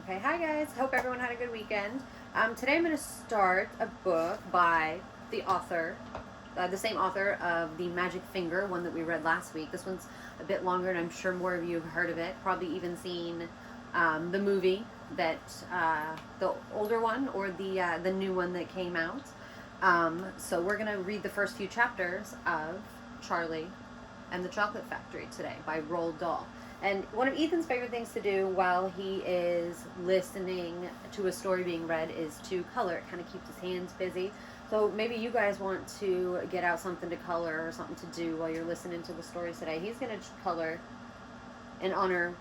Okay, hi guys. Hope everyone had a good weekend. Today I'm going to start a book by the author, the same author of The Magic Finger, one that we read last week. This one's a bit longer, and I'm sure more of you have heard of it. Probably even seen the movie, that the older one or the new one that came out. So we're going to read the first few chapters of Charlie and the Chocolate Factory today by Roald Dahl. And one of Ethan's favorite things to do while he is listening to a story being read is to color. It kind of keeps his hands busy. So maybe you guys want to get out something to color or something to do while you're listening to the stories today. He's going to color in honor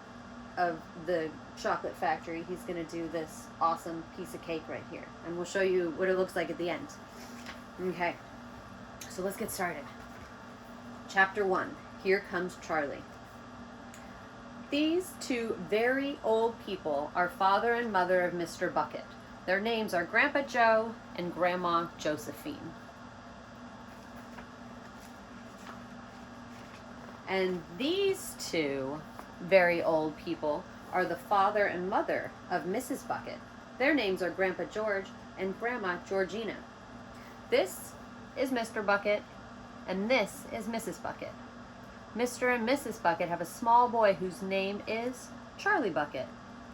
of the Chocolate Factory. He's going to do this awesome piece of cake right here. And we'll show you what it looks like at the end. Okay, so let's get started. Chapter 1. Here Comes Charlie. These two very old people are father and mother of Mr. Bucket. Their names are Grandpa Joe and Grandma Josephine. And these two very old people are the father and mother of Mrs. Bucket. Their names are Grandpa George and Grandma Georgina. This is Mr. Bucket, and this is Mrs. Bucket. Mr. and Mrs. Bucket have a small boy whose name is Charlie Bucket.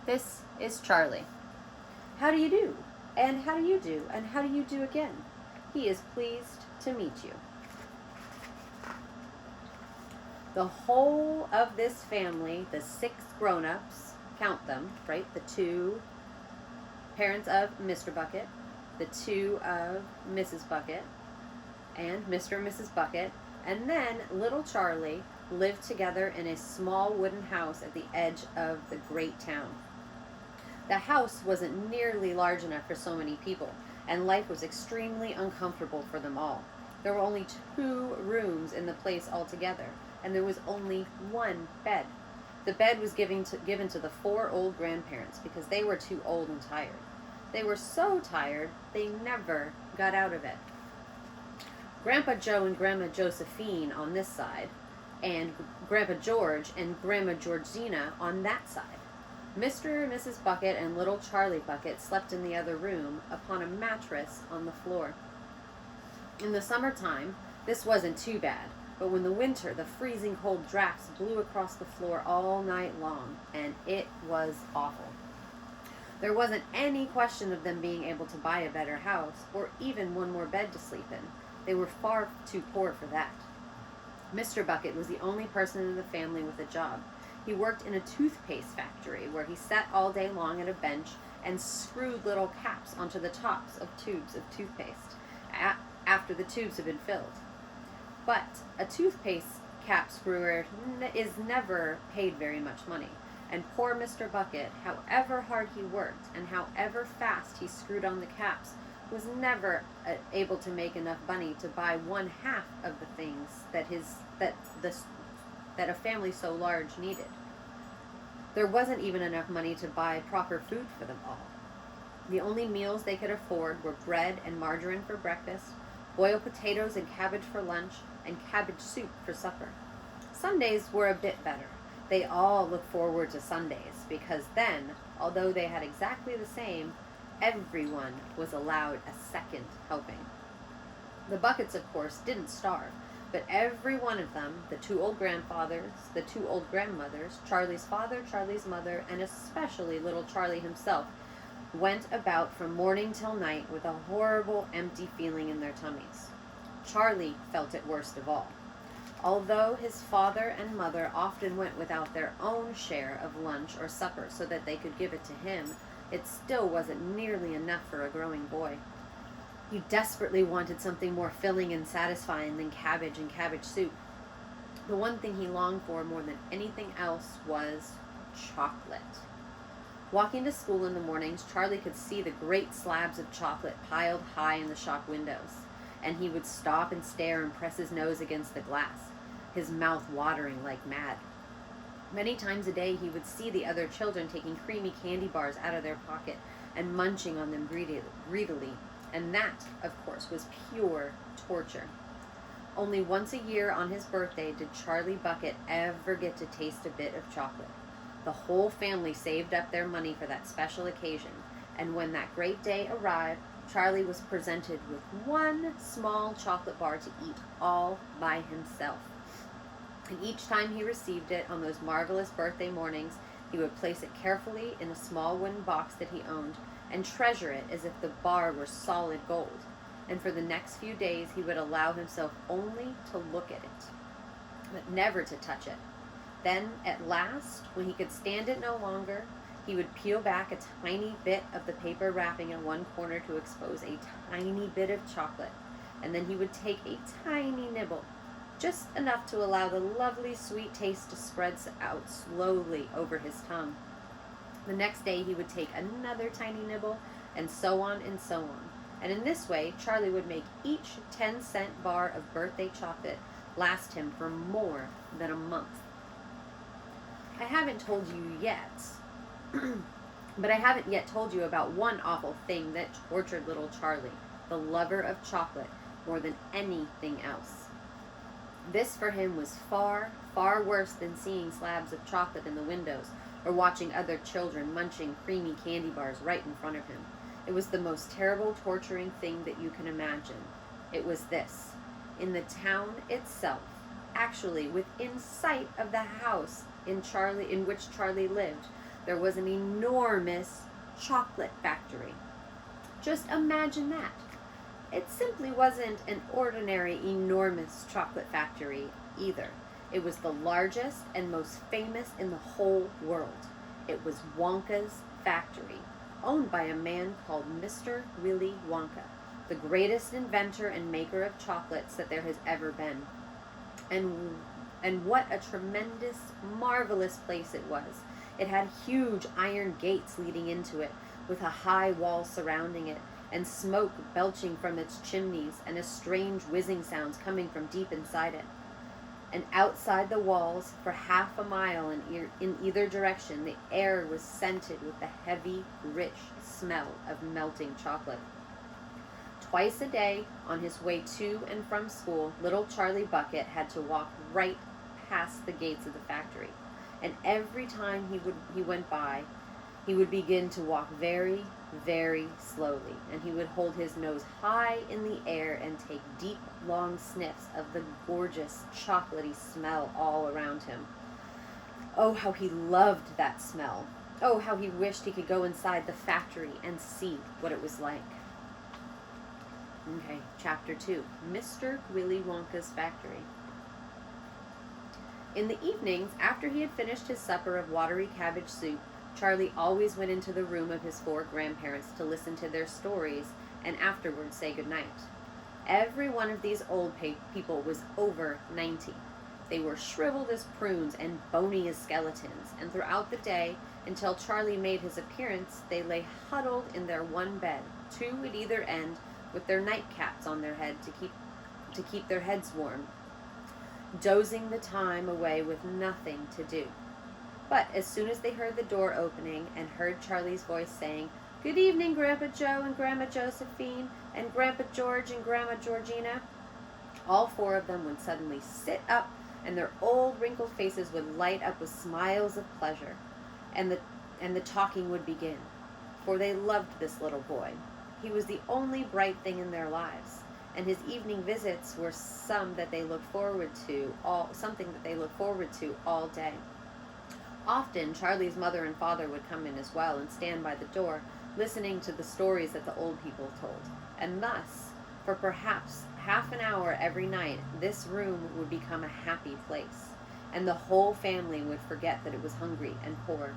This is Charlie. How do you do? And how do you do? And how do you do again? He is pleased to meet you. The whole of this family, the 6 grown-ups, count them, right? The 2 parents of Mr. Bucket, the 2 of Mrs. Bucket, and Mr. and Mrs. Bucket, and then little Charlie lived together in a small wooden house at the edge of the great town. The house wasn't nearly large enough for so many people, and life was extremely uncomfortable for them all. There were only 2 rooms in the place altogether, and there was only 1 bed. The bed was given to the 4 old grandparents because they were too old and tired. They were so tired, they never got out of it. Grandpa Joe and Grandma Josephine on this side, and Grandpa George and Grandma Georgina on that side. Mr. and Mrs. Bucket and little Charlie Bucket slept in the other room upon a mattress on the floor. In the summertime, this wasn't too bad, but when the winter, the freezing cold drafts blew across the floor all night long, and it was awful. There wasn't any question of them being able to buy a better house, or even one more bed to sleep in. They were far too poor for that. Mr. Bucket was the only person in the family with a job. He worked in a toothpaste factory where he sat all day long at a bench and screwed little caps onto the tops of tubes of toothpaste after the tubes had been filled. But a toothpaste cap screwer is never paid very much money, and poor Mr. Bucket, however hard he worked and however fast he screwed on the caps, was never able to make enough money to buy 1/2 of the things that a family so large needed. There wasn't even enough money to buy proper food for them all. The only meals they could afford were bread and margarine for breakfast, boiled potatoes and cabbage for lunch, and cabbage soup for supper. Sundays were a bit better. They all looked forward to Sundays because then, although they had exactly the same, everyone was allowed a second helping. The Buckets, of course, didn't starve, but every one of them, the 2 old grandfathers, the 2 old grandmothers, Charlie's father, Charlie's mother, and especially little Charlie himself, went about from morning till night with a horrible empty feeling in their tummies. Charlie felt it worst of all. Although his father and mother often went without their own share of lunch or supper so that they could give it to him, it still wasn't nearly enough for a growing boy. He desperately wanted something more filling and satisfying than cabbage and cabbage soup. The one thing he longed for more than anything else was chocolate. Walking to school in the mornings, Charlie could see the great slabs of chocolate piled high in the shop windows, and he would stop and stare and press his nose against the glass, his mouth watering like mad. Many times a day he would see the other children taking creamy candy bars out of their pocket and munching on them greedily, and that, of course, was pure torture. Only once a year on his birthday did Charlie Bucket ever get to taste a bit of chocolate. The whole family saved up their money for that special occasion, and when that great day arrived, Charlie was presented with one small chocolate bar to eat all by himself. And each time he received it on those marvelous birthday mornings, he would place it carefully in a small wooden box that he owned and treasure it as if the bar were solid gold. And for the next few days, he would allow himself only to look at it, but never to touch it. Then, at last, when he could stand it no longer, he would peel back a tiny bit of the paper wrapping in one corner to expose a tiny bit of chocolate, and then he would take a tiny nibble, just enough to allow the lovely sweet taste to spread out slowly over his tongue. The next day he would take another tiny nibble, and so on and so on. And in this way, Charlie would make each 10-cent bar of birthday chocolate last him for more than a month. I haven't told you yet, but I haven't yet told you about one awful thing that tortured little Charlie, the lover of chocolate, more than anything else. This for him was far, far worse than seeing slabs of chocolate in the windows or watching other children munching creamy candy bars right in front of him. It was the most terrible, torturing thing that you can imagine. It was this. In the town itself, actually within sight of the house in which Charlie lived, there was an enormous chocolate factory. Just imagine that. It simply wasn't an ordinary, enormous chocolate factory either. It was the largest and most famous in the whole world. It was Wonka's factory, owned by a man called Mr. Willy Wonka, the greatest inventor and maker of chocolates that there has ever been. And what a tremendous, marvelous place it was. It had huge iron gates leading into it, with a high wall surrounding it, and smoke belching from its chimneys, and a strange whizzing sounds coming from deep inside it. And outside the walls, for half a mile in either direction, the air was scented with the heavy, rich smell of melting chocolate. Twice a day, on his way to and from school, little Charlie Bucket had to walk right past the gates of the factory. And every time he went by, he would begin to walk very, very slowly, and he would hold his nose high in the air and take deep, long sniffs of the gorgeous, chocolatey smell all around him. Oh, how he loved that smell. Oh, how he wished he could go inside the factory and see what it was like. Okay, Chapter 2, Mr. Willy Wonka's Factory. In the evenings, after he had finished his supper of watery cabbage soup, Charlie always went into the room of his 4 grandparents to listen to their stories and afterwards say goodnight. Every one of these old people was over 90. They were shriveled as prunes and bony as skeletons, and throughout the day, until Charlie made his appearance, they lay huddled in their one bed, 2 at either end, with their nightcaps on their head to keep their heads warm, dozing the time away with nothing to do. But as soon as they heard the door opening and heard Charlie's voice saying, "Good evening, Grandpa Joe and Grandma Josephine and Grandpa George and Grandma Georgina," all 4 of them would suddenly sit up, and their old wrinkled faces would light up with smiles of pleasure, and the talking would begin, for they loved this little boy. He was the only bright thing in their lives, and his evening visits were something that they looked forward to all day. Often, Charlie's mother and father would come in as well and stand by the door, listening to the stories that the old people told. And thus, for perhaps half an hour every night, this room would become a happy place, and the whole family would forget that it was hungry and poor.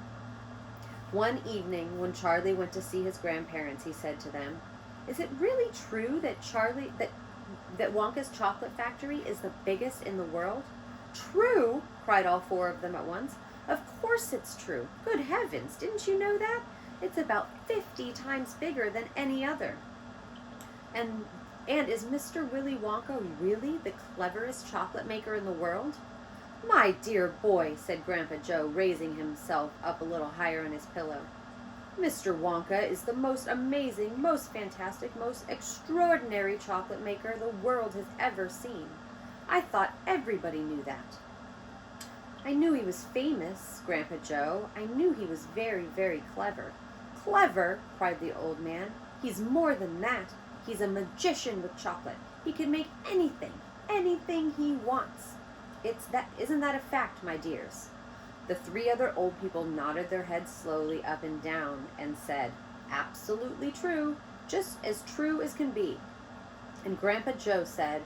One evening, when Charlie went to see his grandparents, he said to them, "Is it really true that that Wonka's chocolate factory is the biggest in the world?" "True?" cried all 4 of them at once. "Of course it's true. Good heavens, didn't you know that? It's about 50 times bigger than any other." And is Mr. Willy Wonka really the cleverest chocolate maker in the world?" "My dear boy," said Grandpa Joe, raising himself up a little higher on his pillow, "Mr. Wonka is the most amazing, most fantastic, most extraordinary chocolate maker the world has ever seen. I thought everybody knew that." I knew he was famous, Grandpa Joe. I knew he was very, very clever. Clever, cried the old man. He's more than that. He's a magician with chocolate. He can make anything he wants. Isn't that a fact, my dears? The three other old people nodded their heads slowly up and down and said, absolutely true, just as true as can be. And Grandpa Joe said,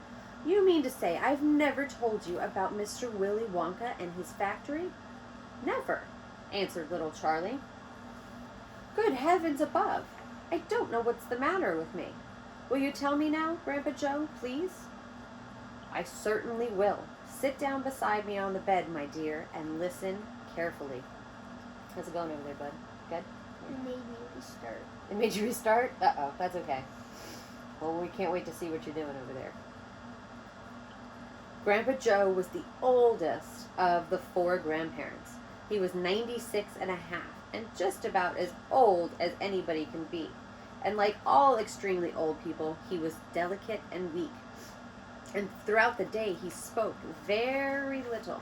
you mean to say I've never told you about Mr. Willy Wonka and his factory? Never, answered little Charlie. Good heavens above, I don't know what's the matter with me. Will you tell me now, Grandpa Joe, please? I certainly will. Sit down beside me on the bed, my dear, and listen carefully. How's it going over there, bud? Good? It made me restart. It made you restart? Uh-oh, that's okay. Well, we can't wait to see what you're doing over there. Grandpa Joe was the oldest of the four grandparents. He was 96 and a half, and just about as old as anybody can be. And like all extremely old people, he was delicate and weak. And throughout the day, he spoke very little.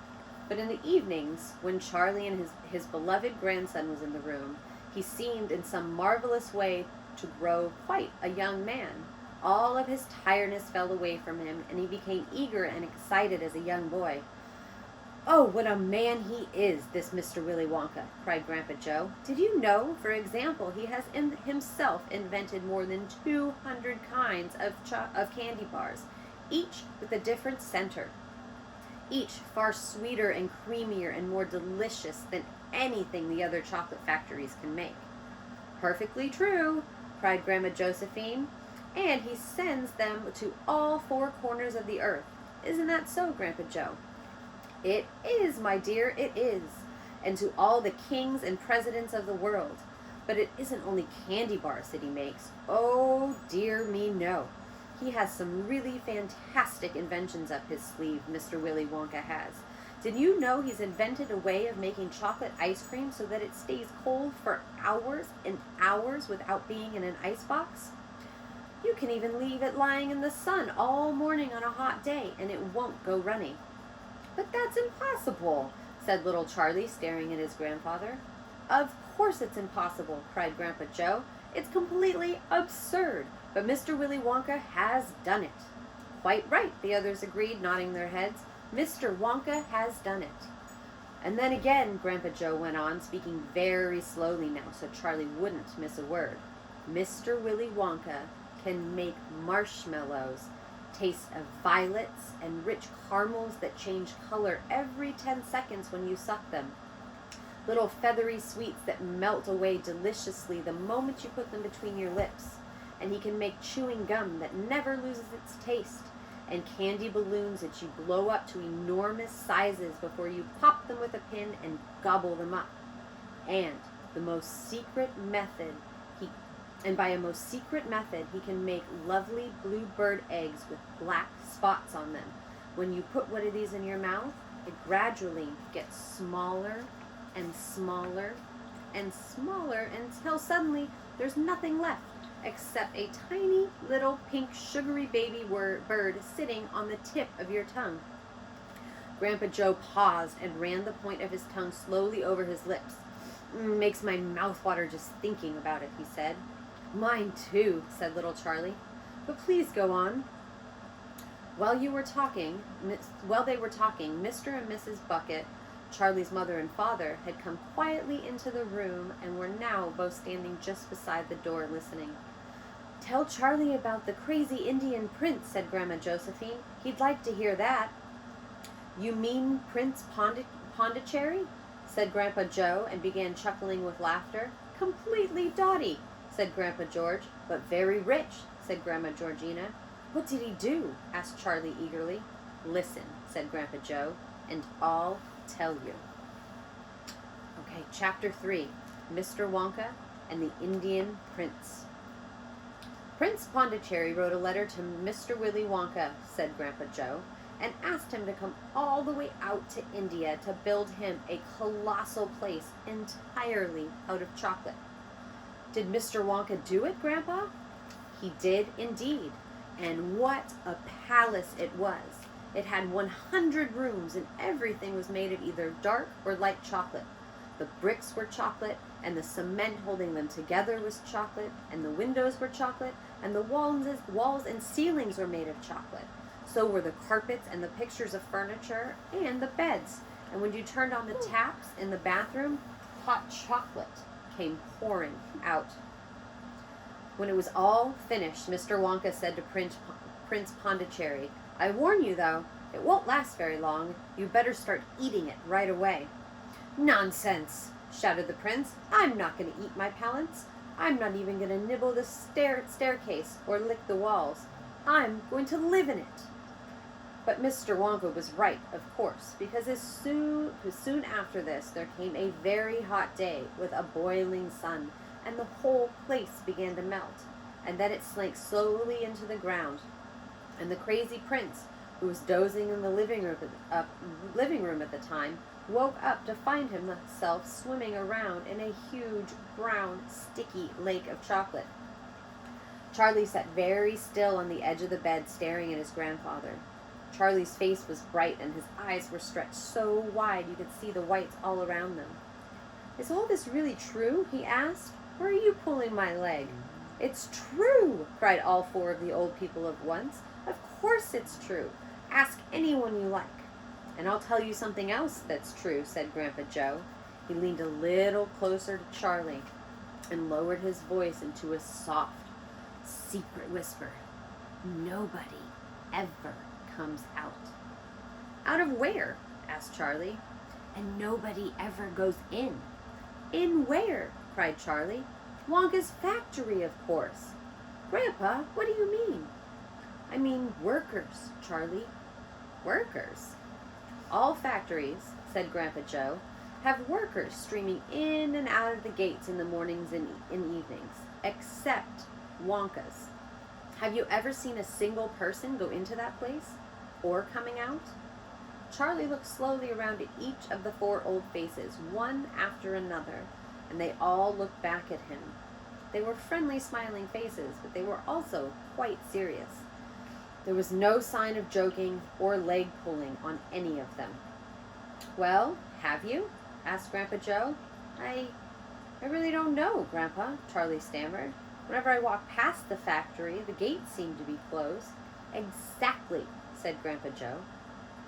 But in the evenings, when Charlie and his beloved grandson was in the room, he seemed in some marvelous way to grow quite a young man. All of his tiredness fell away from him, and he became eager and excited as a young boy. Oh, what a man he is, this Mr. Willy Wonka, cried Grandpa Joe. Did you know, for example, he has himself invented more than 200 kinds of candy bars, each with a different center, each far sweeter and creamier and more delicious than anything the other chocolate factories can make. Perfectly true, cried Grandma Josephine, and he sends them to all four corners of the earth. Isn't that so, Grandpa Joe? It is, my dear, it is, and to all the kings and presidents of the world. But it isn't only candy bars that he makes. Oh, dear me, no. He has some really fantastic inventions up his sleeve, Mr. Willy Wonka has. Did you know he's invented a way of making chocolate ice cream so that it stays cold for hours and hours without being in an icebox? You can even leave it lying in the sun all morning on a hot day, and it won't go runny. But that's impossible, said little Charlie, staring at his grandfather. Of course it's impossible, cried Grandpa Joe. It's completely absurd, but Mr. Willy Wonka has done it. Quite right, the others agreed, nodding their heads. Mr. Wonka has done it. And then again, Grandpa Joe went on, speaking very slowly now, so Charlie wouldn't miss a word. Mr. Willy Wonka can make marshmallows, taste of violets, and rich caramels that change color every 10 seconds when you suck them. Little feathery sweets that melt away deliciously the moment you put them between your lips. And he can make chewing gum that never loses its taste, and candy balloons that you blow up to enormous sizes before you pop them with a pin and gobble them up. And by a most secret method, he can make lovely blue bird eggs with black spots on them. When you put one of these in your mouth, it gradually gets smaller and smaller and smaller until suddenly there's nothing left except a tiny little pink sugary baby bird sitting on the tip of your tongue. Grandpa Joe paused and ran the point of his tongue slowly over his lips. Makes my mouth water just thinking about it, he said. Mine too, said little Charlie. But please go on. While they were talking, Mr. and Mrs. Bucket, Charlie's mother and father, had come quietly into the room and were now both standing just beside the door listening. Tell Charlie about the crazy Indian prince, said Grandma Josephine. He'd like to hear that. You mean Prince Pondicherry? Said Grandpa Joe, and began chuckling with laughter. Completely dotty, said Grandpa George. But very rich, said Grandma Georgina. What did he do? Asked Charlie eagerly. Listen, said Grandpa Joe, and I'll tell you. Okay, Chapter 3, Mr. Wonka and the Indian Prince. Prince Pondicherry wrote a letter to Mr. Willy Wonka, said Grandpa Joe, and asked him to come all the way out to India to build him a colossal place entirely out of chocolate. Did Mr. Wonka do it, Grandpa? He did indeed, and what a palace it was. It had 100 rooms, and everything was made of either dark or light chocolate. The bricks were chocolate, and the cement holding them together was chocolate, and the windows were chocolate, and the walls and ceilings were made of chocolate. So were the carpets and the pictures of furniture and the beds. And when you turned on the taps in the bathroom, hot chocolate came pouring out. When it was all finished, Mr. Wonka said to Prince Pondicherry, "I warn you, though, it won't last very long. You better start eating it right away." "Nonsense!" shouted the prince. "I'm not going to eat my palace. I'm not even going to nibble the staircase or lick the walls. I'm going to live in it." But Mr. Wonka was right, of course, because as soon after this there came a very hot day with a boiling sun, and the whole place began to melt, and then it sank slowly into the ground. And the crazy prince, who was dozing in the living room at the time, woke up to find himself swimming around in a huge, brown, sticky lake of chocolate. Charlie sat very still on the edge of the bed, staring at his grandfather. Charlie's face was bright, and his eyes were stretched so wide you could see the whites all around them. "Is all this really true?" he asked. "Or are you pulling my leg?" "It's true!" cried all four of the old people at once. "Of course it's true. Ask anyone you like." "And I'll tell you something else that's true," said Grandpa Joe. He leaned a little closer to Charlie and lowered his voice into a soft, secret whisper. "Nobody ever comes out." "Out of where?" asked Charlie. "And nobody ever goes in." "In where?" cried Charlie. "Wonka's factory, of course." "Grandpa, what do you mean?" "I mean workers, Charlie." "Workers?" "All factories," said Grandpa Joe, "have workers streaming in and out of the gates in the mornings and evenings, except Wonka's. Have you ever seen a single person go into that place? Or coming out?" Charlie looked slowly around at each of the four old faces, one after another, and they all looked back at him. They were friendly, smiling faces, but they were also quite serious. There was no sign of joking or leg pulling on any of them. "Well, have you?" asked Grandpa Joe. I really don't know, Grandpa," Charlie stammered. "Whenever I walk past the factory, the gates seem to be closed." "Exactly," said Grandpa Joe.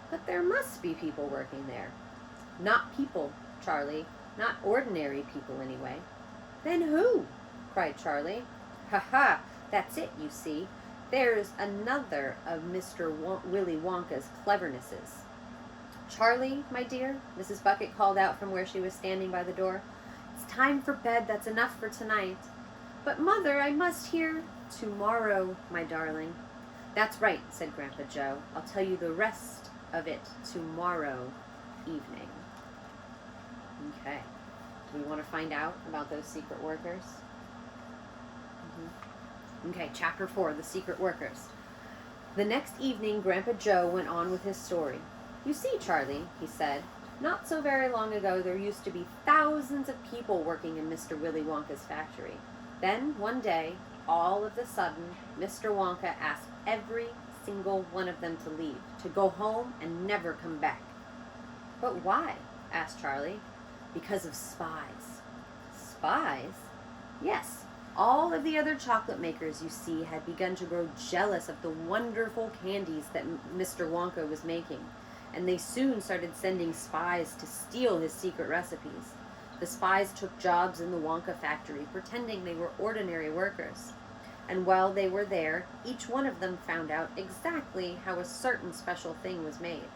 "But there must be people working there." "Not people, Charlie. Not ordinary people, anyway." "Then who?" cried Charlie. "Ha ha! That's it, you see. There's another of Mr. Willy Wonka's clevernesses." "Charlie, my dear," Mrs. Bucket called out from where she was standing by the door. "It's time for bed. That's enough for tonight." "But, Mother, I must hear—" "Tomorrow, my darling." "That's right," said Grandpa Joe. "I'll tell you the rest of it tomorrow evening." Okay. Do we want to find out about those secret workers? Okay, Chapter 4, The Secret Workers. The next evening, Grandpa Joe went on with his story. "You see, Charlie," he said, "not so very long ago there used to be thousands of people working in Mr. Willy Wonka's factory. Then, one day, all of a sudden, Mr. Wonka asked every single one of them to leave, to go home and never come back." "But why?" asked Charlie. "Because of spies." "Spies?" "Yes. All of the other chocolate makers, you see, had begun to grow jealous of the wonderful candies that Mr. Wonka was making, and they soon started sending spies to steal his secret recipes. The spies took jobs in the Wonka factory, pretending they were ordinary workers. And while they were there, each one of them found out exactly how a certain special thing was made.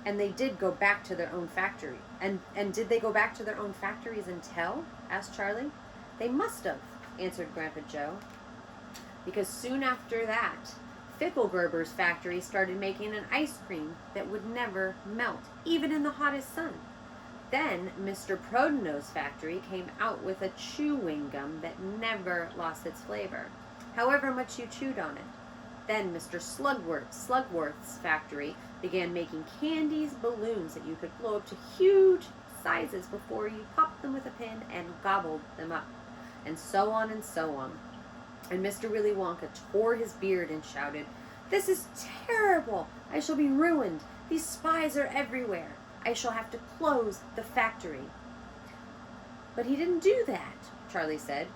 And they did go back to their own factory. And did they go back to their own factories and tell?" asked Charlie. "They must have," answered Grandpa Joe. "Because soon after that, Fickelgerber's factory started making an ice cream that would never melt, even in the hottest sun. Then Mr. Prodeno's factory came out with a chewing gum that never lost its flavor, however much you chewed on it. Then Mr. Slugworth's factory began making candies, balloons that you could blow up to huge sizes before you popped them with a pin and gobbled them up. And so on and so on. And Mr. Willy Wonka tore his beard and shouted, "This is terrible! I shall be ruined. These spies are everywhere. I shall have to close the factory." "But he didn't do that," Charlie said.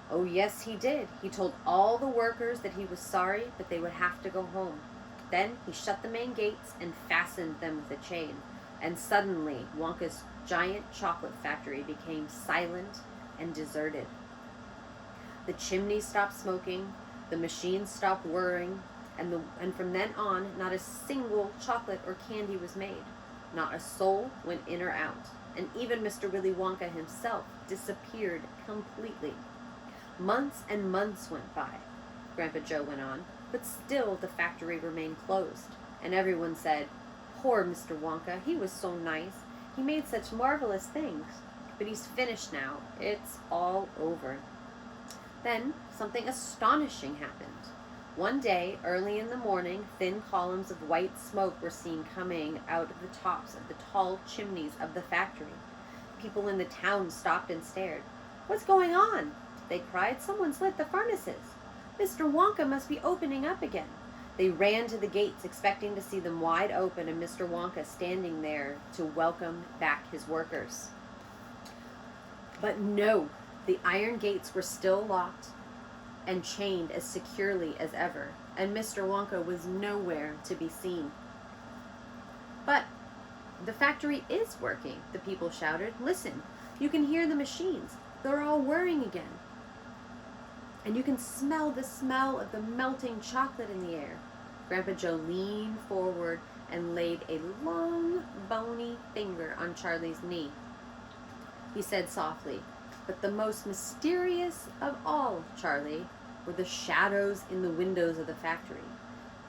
"Oh, yes, he did. He told all the workers that he was sorry, but they would have to go home. Then he shut the main gates and fastened them with a chain. And suddenly, Wonka's giant chocolate factory became silent and deserted. The chimneys stopped smoking, the machines stopped whirring, and from then on, not a single chocolate or candy was made. Not a soul went in or out, and even Mr. Willy Wonka himself disappeared completely. Months and months went by," Grandpa Joe went on, "but still the factory remained closed, and everyone said, 'Poor Mr. Wonka, he was so nice. He made such marvelous things. But he's finished now. It's all over.' Then something astonishing happened. One day, early in the morning, thin columns of white smoke were seen coming out of the tops of the tall chimneys of the factory. People in the town stopped and stared. 'What's going on?' they cried. 'Someone's lit the furnaces. Mr. Wonka must be opening up again.' They ran to the gates, expecting to see them wide open and Mr. Wonka standing there to welcome back his workers. But no, the iron gates were still locked and chained as securely as ever, and Mr. Wonka was nowhere to be seen. 'But the factory is working,' the people shouted. 'Listen, you can hear the machines. They're all whirring again. And you can smell the smell of the melting chocolate in the air.' Grandpa Joe leaned forward and laid a long, bony finger on Charlie's knee. He said softly, 'But the most mysterious of all, Charlie, were the shadows in the windows of the factory.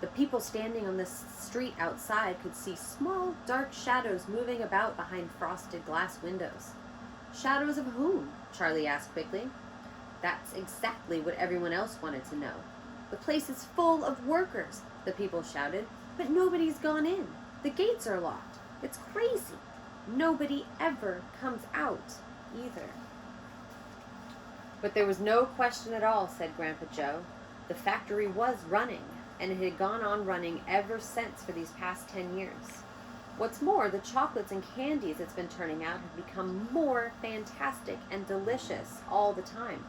The people standing on the street outside could see small, dark shadows moving about behind frosted glass windows.' 'Shadows of whom?' Charlie asked quickly. That's exactly what everyone else wanted to know. 'The place is full of workers,' the people shouted, 'but nobody's gone in. The gates are locked. It's crazy. Nobody ever comes out, either.' But there was no question at all, said Grandpa Joe. The factory was running, and it had gone on running ever since for these past 10 years. What's more, the chocolates and candies it's been turning out have become more fantastic and delicious all the time.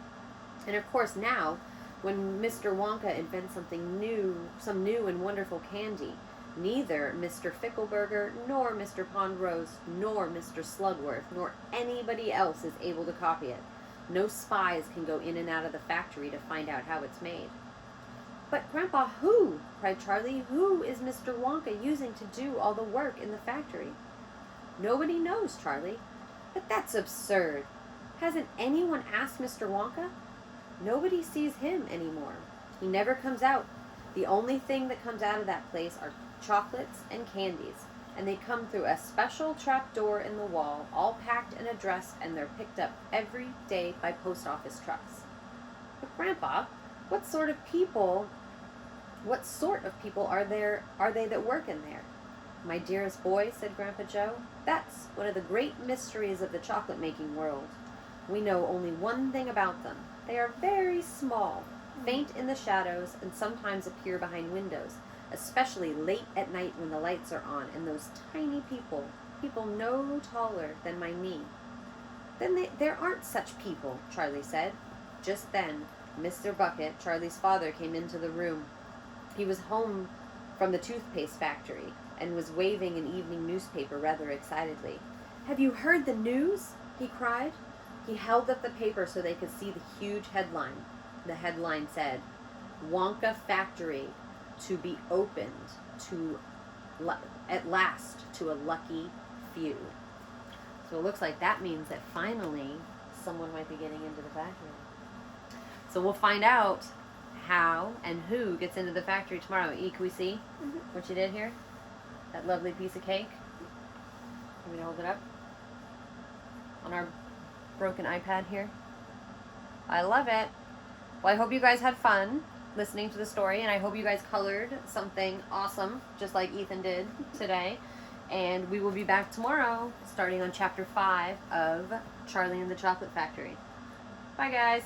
And of course now, when Mr. Wonka invents something new, some new and wonderful candy, neither Mr. Fickleburger, nor Mr. Pondrose, nor Mr. Slugworth, nor anybody else is able to copy it. No spies can go in and out of the factory to find out how it's made." "But Grandpa, who?" cried Charlie. "Who is Mr. Wonka using to do all the work in the factory?" "Nobody knows, Charlie." "But that's absurd. Hasn't anyone asked Mr. Wonka?" "Nobody sees him anymore. He never comes out. The only thing that comes out of that place are chocolates and candies, and they come through a special trap door in the wall, all packed and addressed, and they're picked up every day by post office trucks." "But Grandpa, what sort of people are they that work in there?" "My dearest boy," said Grandpa Joe, "that's one of the great mysteries of the chocolate making world. We know only one thing about them. They are very small, faint in the shadows, and sometimes appear behind windows, especially late at night when the lights are on, and those tiny people no taller than my knee." "Then there aren't such people," Charlie said. Just then, Mr. Bucket, Charlie's father, came into the room. He was home from the toothpaste factory and was waving an evening newspaper rather excitedly. "Have you heard the news?" he cried. He held up the paper so they could see the huge headline. The headline said, "Wonka Factory to be opened at last to a lucky few." So it looks like that means that finally someone might be getting into the factory. So we'll find out how and who gets into the factory tomorrow. E, can we see what you did here? That lovely piece of cake. Can we hold it up on our broken iPad here? I love it. Well, I hope you guys had fun listening to the story, and I hope you guys colored something awesome, just like Ethan did today. And we will be back tomorrow, starting on Chapter 5 of Charlie and the Chocolate Factory. Bye, guys.